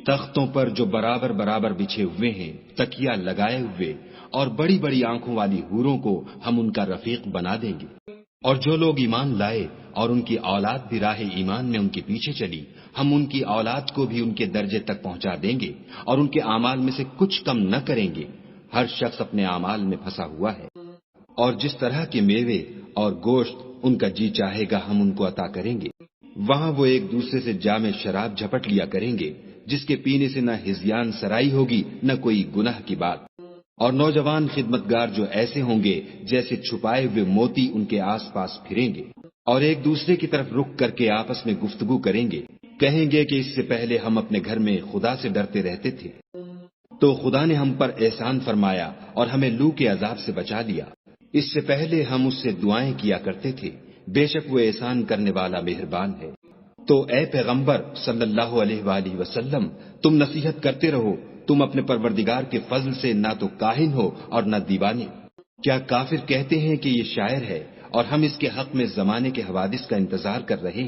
تختوں پر جو برابر برابر بچھے ہوئے ہیں، تکیا لگائے ہوئے، اور بڑی بڑی آنکھوں والی حوروں کو ہم ان کا رفیق بنا دیں گے۔ اور جو لوگ ایمان لائے اور ان کی اولاد بھی راہ ایمان میں ان کے پیچھے چلی، ہم ان کی اولاد کو بھی ان کے درجے تک پہنچا دیں گے اور ان کے اعمال میں سے کچھ کم نہ کریں گے۔ ہر شخص اپنے اعمال میں پھنسا ہوا ہے، اور جس طرح کے میوے اور گوشت ان کا جی چاہے گا ہم ان کو عطا کریں گے۔ وہاں وہ ایک دوسرے سے جام شراب جھپٹ لیا کریں گے، جس کے پینے سے نہ ہذیان سرائی ہوگی نہ کوئی گناہ کی بات۔ اور نوجوان خدمتگار جو ایسے ہوں گے جیسے چھپائے ہوئے موتی ان کے آس پاس پھریں گے، اور ایک دوسرے کی طرف رخ کر کے آپس میں گفتگو کریں گے، کہیں گے کہ اس سے پہلے ہم اپنے گھر میں خدا سے ڈرتے رہتے تھے، تو خدا نے ہم پر احسان فرمایا اور ہمیں لو کے عذاب سے بچا لیا۔ اس سے پہلے ہم اس سے دعائیں کیا کرتے تھے، بے شک وہ احسان کرنے والا مہربان ہے۔ تو اے پیغمبر صلی اللہ علیہ وآلہ وسلم، تم نصیحت کرتے رہو، تم اپنے پروردگار کے فضل سے نہ تو کاہن ہو اور نہ دیوانے۔ کیا کافر کہتے ہیں کہ یہ شاعر ہے اور ہم اس کے حق میں زمانے کے حوادث کا انتظار کر رہے ہیں؟